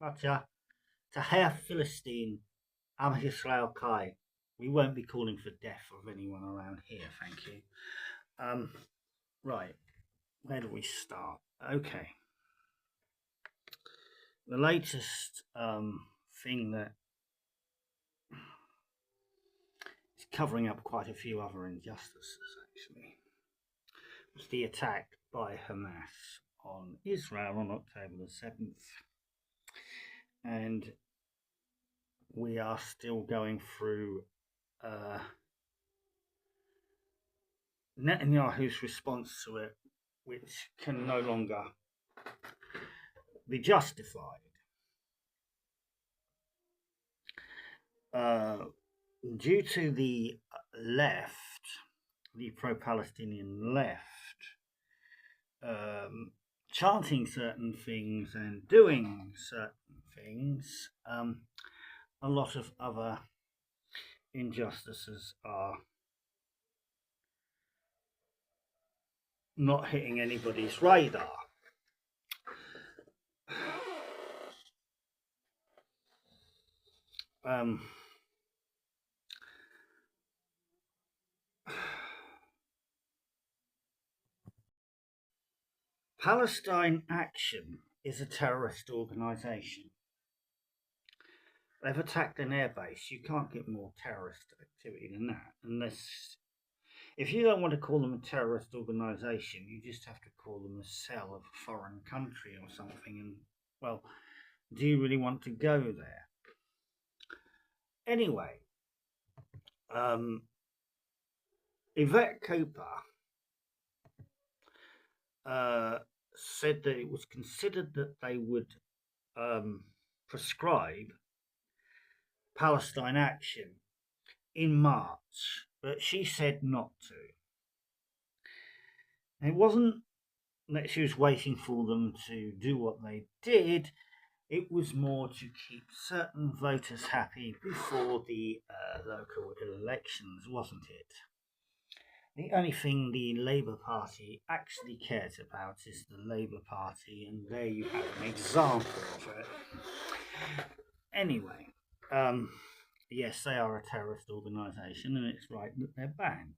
Gotcha. Tahir Philistine, Am Israel Kai. We won't be calling for death of anyone around here, thank you. Right, where do we start? Okay. The latest thing that is covering up quite a few other injustices, actually, was the attack by Hamas on Israel on October the 7th. And we are still going through Netanyahu's response to it, which can no longer be justified. Due to the left, the pro-Palestinian left, chanting certain things and doing certain things, a lot of other injustices are not hitting anybody's radar. Palestine Action is a terrorist organisation. They've attacked an airbase. You can't get more terrorist activity than that, unless, if you don't want to call them a terrorist organisation, you just have to call them a cell of a foreign country or something. And, well, do you really want to go there? Anyway, Yvette Cooper said that it was considered that they would prescribe Palestine Action in March, but she said not to. And it wasn't that she was waiting for them to do what they did, it was more to keep certain voters happy before the local elections, wasn't it? The only thing the Labour Party actually cares about is the Labour Party, and there you have an example of it. Anyway, yes, they are a terrorist organisation, and it's right that they're banned.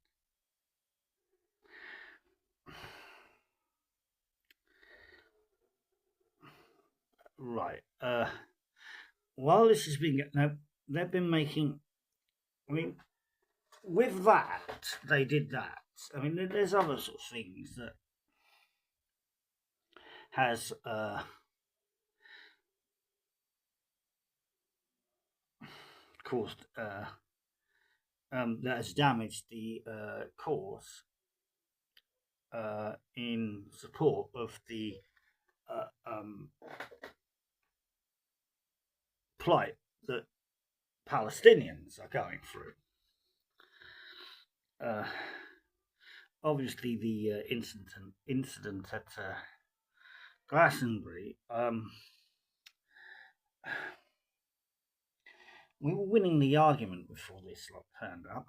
Right. While this has been, now they've been making, I mean, with that, they did that. I mean, there's other sort of things that has caused, that has damaged the cause in support of the plight that Palestinians are going through. Obviously, the incident at Glastonbury, we were winning the argument before this lot turned up,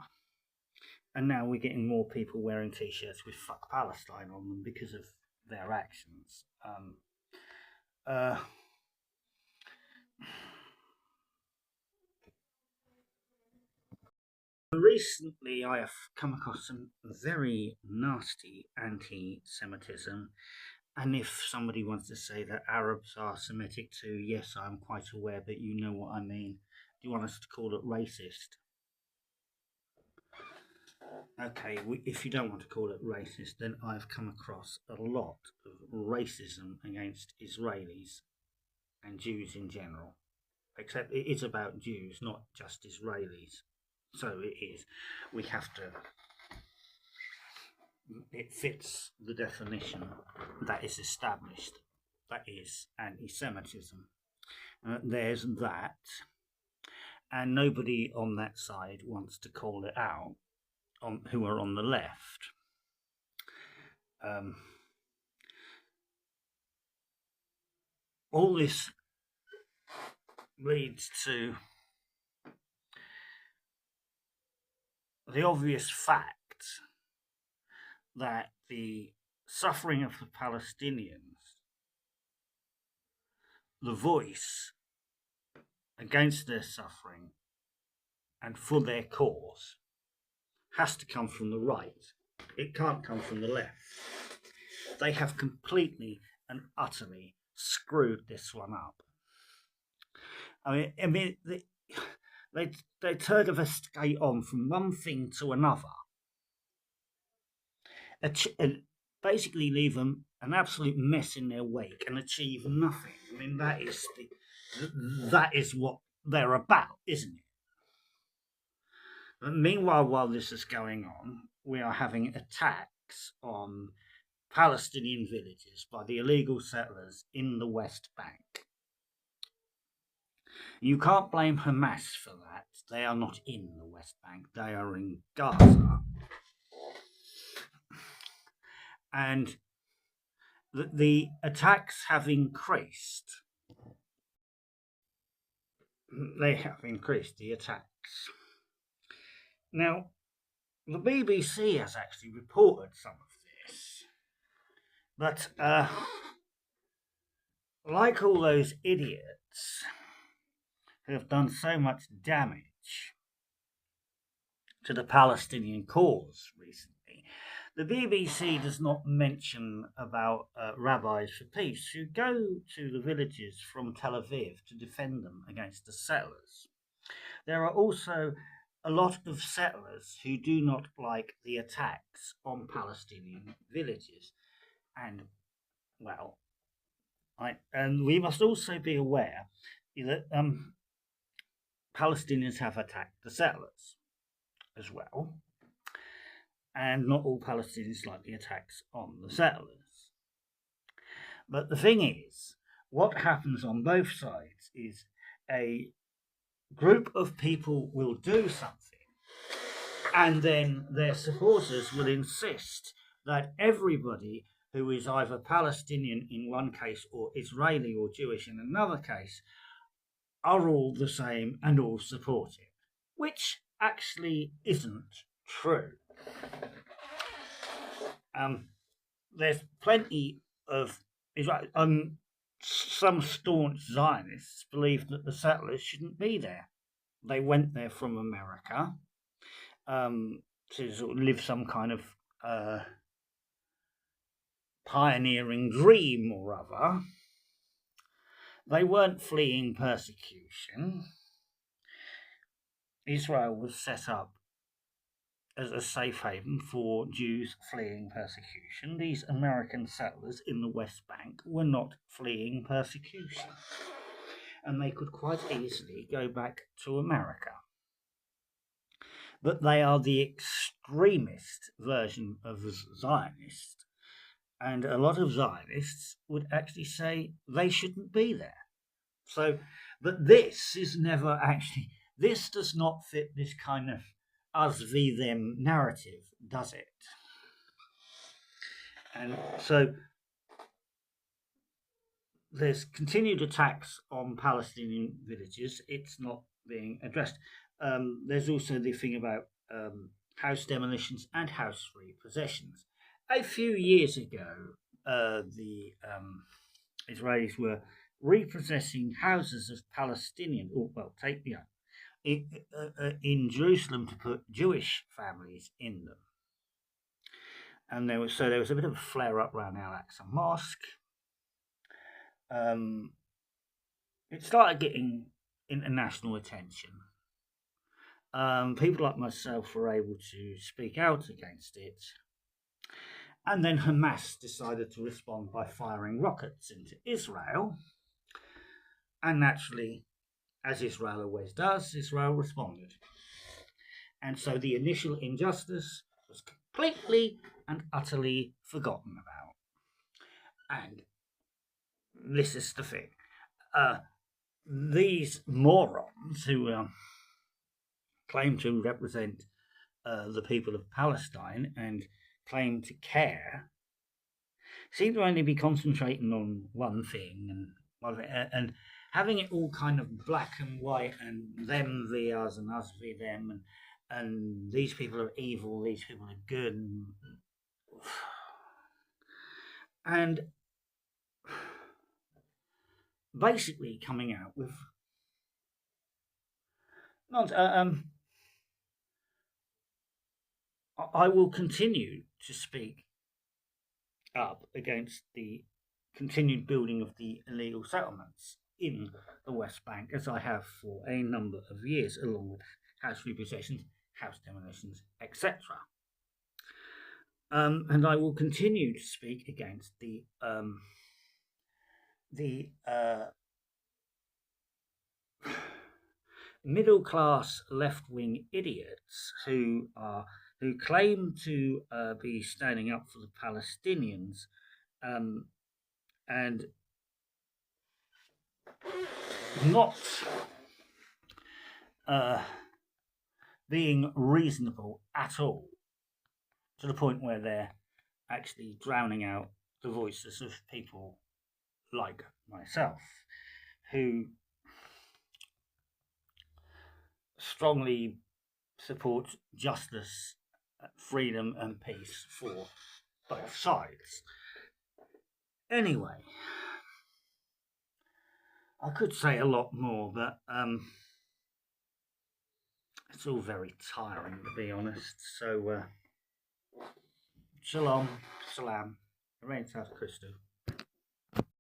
and now we're getting more people wearing t-shirts with "Fuck Palestine" on them because of their actions. Recently, I have come across some very nasty anti-Semitism, and if somebody wants to say that Arabs are Semitic too, yes, I'm quite aware, but you know what I mean. Do you want us to call it racist? Okay, if you don't want to call it racist, then I've come across a lot of racism against Israelis and Jews in general. Except it is about Jews, not just Israelis. So it is. We have to. It fits the definition that is established. That is anti-Semitism. There's that. And nobody on that side wants to call it out, who are on the left. All this leads to the obvious fact that the suffering of the Palestinians, the voice against their suffering and for their cause has to come from the right. It can't come from the left. They have completely and utterly screwed this one up. I mean, they tergiversate on from one thing to another, and basically leave them an absolute mess in their wake and achieve nothing. I mean, that is what they're about, isn't it? But meanwhile, while this is going on, we are having attacks on Palestinian villages by the illegal settlers in the West Bank. You can't blame Hamas for that. They are not in the West Bank, they are in Gaza. And the attacks have increased. They have increased the attacks. Now, the BBC has actually reported some of this. But, like all those idiots who have done so much damage to the Palestinian cause recently, the BBC does not mention about rabbis for peace who go to the villages from Tel Aviv to defend them against the settlers. There are also a lot of settlers who do not like the attacks on Palestinian villages. And, well, and we must also be aware that Palestinians have attacked the settlers as well. And not all Palestinians like the attacks on the settlers. But the thing is, what happens on both sides is a group of people will do something, and then their supporters will insist that everybody who is either Palestinian in one case or Israeli or Jewish in another case are all the same and all support it, which actually isn't true. There's plenty of some staunch Zionists believe that the settlers shouldn't be there. They went there from America to sort of live some kind of pioneering dream or other. They weren't fleeing persecution. Israel was set up as a safe haven for Jews fleeing persecution. These American settlers in the West Bank were not fleeing persecution, and they could quite easily go back to America. But they are the extremist version of Zionist, and a lot of Zionists would actually say they shouldn't be there. So, but this is never actually, this does not fit this kind of us v them narrative, does it? And so there's continued attacks on Palestinian villages. It's not being addressed. There's also the thing about house demolitions and house repossessions. A few years ago, the Israelis were repossessing houses of Palestinian, in Jerusalem to put Jewish families in them. And there was a bit of a flare up around Al-Aqsa Mosque. It started getting international attention. People like myself were able to speak out against it. And then Hamas decided to respond by firing rockets into Israel. And naturally, as Israel always does, Israel responded. And so the initial injustice was completely and utterly forgotten about. And this is the thing. These morons who claim to represent the people of Palestine and claim to care seem to only be concentrating on one thing and having it all kind of black and white and them v us and us v them and these people are evil, these people are good, and basically coming out with Not, I will continue to speak up against the continued building of the illegal settlements in the West Bank, as I have for a number of years, along with house repossessions, house demolitions, etc. And I will continue to speak against the middle class left wing idiots who claim to be standing up for the Palestinians, and not being reasonable at all, to the point where they're actually drowning out the voices of people like myself, who strongly support justice, freedom, and peace for both sides. Anyway, I could say a lot more, but it's all very tiring, to be honest. So, shalom, salam, Reign South Christo.